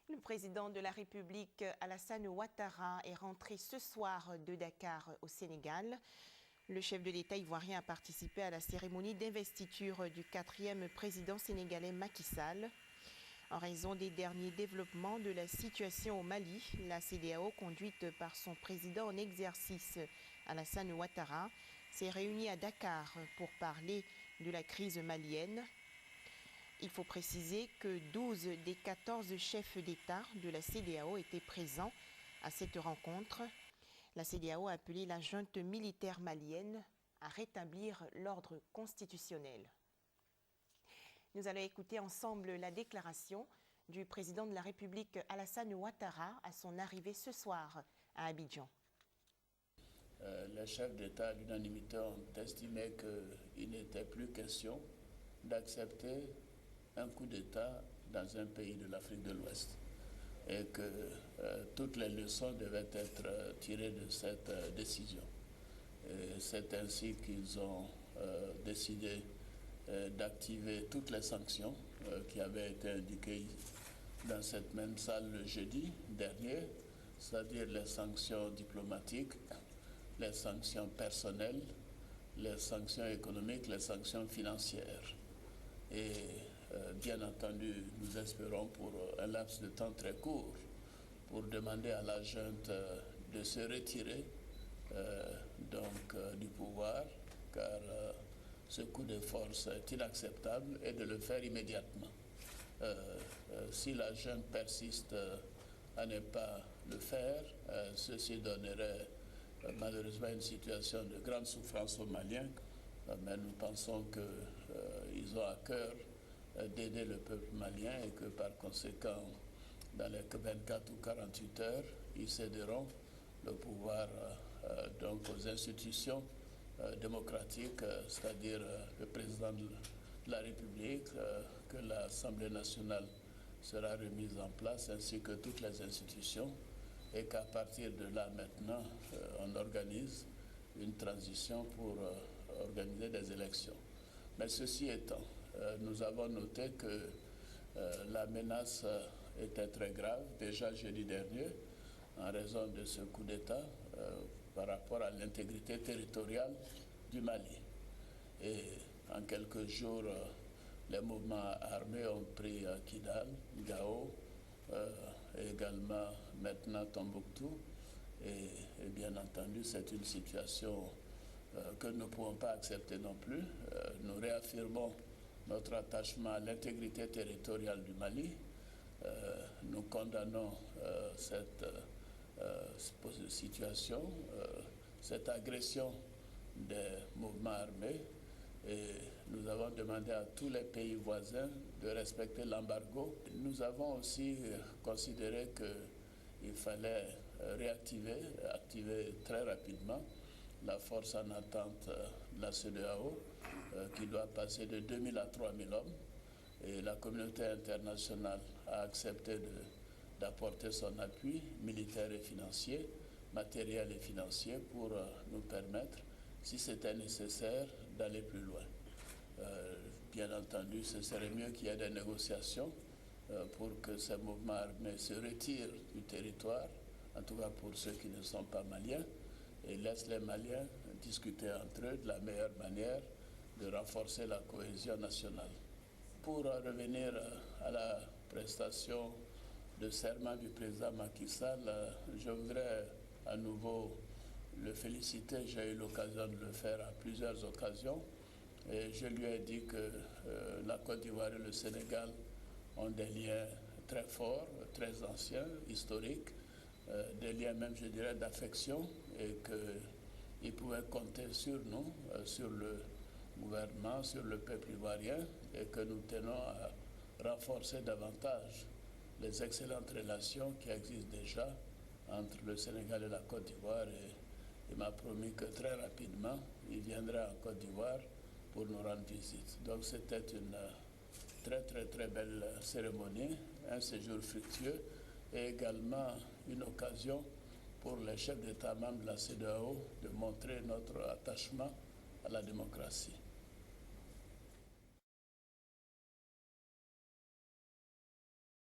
Le président de la République, Alassane Ouattara, est rentré ce soir de Dakar au Sénégal. Le chef de l'État ivoirien a participé à la cérémonie d'investiture du 4e président sénégalais Macky Sall. En raison des derniers développements de la situation au Mali, la CEDEAO, conduite par son président en exercice, Alassane Ouattara, s'est réunie à Dakar pour parler de la crise malienne. Il faut préciser que 12 des 14 chefs d'État de la CEDEAO étaient présents à cette rencontre. La CEDEAO a appelé la junte militaire malienne à rétablir l'ordre constitutionnel. Nous allons écouter ensemble la déclaration du président de la République, Alassane Ouattara, à son arrivée ce soir à Abidjan. Les chefs d'État à l'unanimité ont estimé qu'il n'était plus question d'accepter un coup d'État dans un pays de l'Afrique de l'Ouest et que toutes les leçons devaient être tirées de cette décision. C'est ainsi qu'ils ont décidé d'activer toutes les sanctions qui avaient été indiquées dans cette même salle le jeudi dernier, c'est-à-dire les sanctions diplomatiques, les sanctions personnelles, les sanctions économiques, les sanctions financières. Et bien entendu, nous espérons pour un laps de temps très court pour demander à la junte de se retirer du pouvoir, car ce coup de force est inacceptable et de le faire immédiatement. Si la junte persiste à ne pas le faire, ceci donnerait malheureusement une situation de grande souffrance aux Maliens, mais nous pensons qu'ils ont à cœur d'aider le peuple malien et que par conséquent, dans les 24 ou 48 heures, ils céderont le pouvoir donc aux institutions démocratiques, c'est-à-dire le président de la République, que l'Assemblée nationale sera remise en place, ainsi que toutes les institutions, et qu'à partir de là maintenant, on organise une transition pour organiser des élections. Mais ceci étant, nous avons noté que la menace était très grave, déjà jeudi dernier, en raison de ce coup d'État par rapport à l'intégrité territoriale du Mali. Et en quelques jours, les mouvements armés ont pris Kidal, Gao, et également maintenant Tombouctou. Et bien entendu, c'est une situation que nous ne pouvons pas accepter non plus. Nous réaffirmons notre attachement à l'intégrité territoriale du Mali. Nous condamnons cette situation, cette agression des mouvements armés, et nous avons demandé à tous les pays voisins de respecter l'embargo. Nous avons aussi considéré qu'il fallait activer très rapidement la force en attente de la CEDEAO, qui doit passer de 2000 à 3000 hommes. Et la communauté internationale a accepté d'apporter son appui militaire et financier, matériel et financier, pour nous permettre, si c'était nécessaire, d'aller plus loin. Bien entendu, ce serait mieux qu'il y ait des négociations pour que ces mouvements armés se retirent du territoire, en tout cas pour ceux qui ne sont pas maliens, et laissent les Maliens discuter entre eux de la meilleure manière de renforcer la cohésion nationale. Pour revenir à la prestation de serment du président Macky Sall, je voudrais à nouveau le féliciter. J'ai eu l'occasion de le faire à plusieurs occasions. Et je lui ai dit que la Côte d'Ivoire et le Sénégal ont des liens très forts, très anciens, historiques, des liens même, je dirais, d'affection, et qu'ils pouvaient compter sur nous, sur le gouvernement, sur le peuple ivoirien, et que nous tenons à renforcer davantage les excellentes relations qui existent déjà entre le Sénégal et la Côte d'Ivoire. Et il m'a promis que très rapidement, il viendra en Côte d'Ivoire pour nous rendre visite. Donc c'était une très belle cérémonie, un séjour fructueux, et également une occasion pour les chefs d'État membres de la CEDEAO de montrer notre attachement à la démocratie.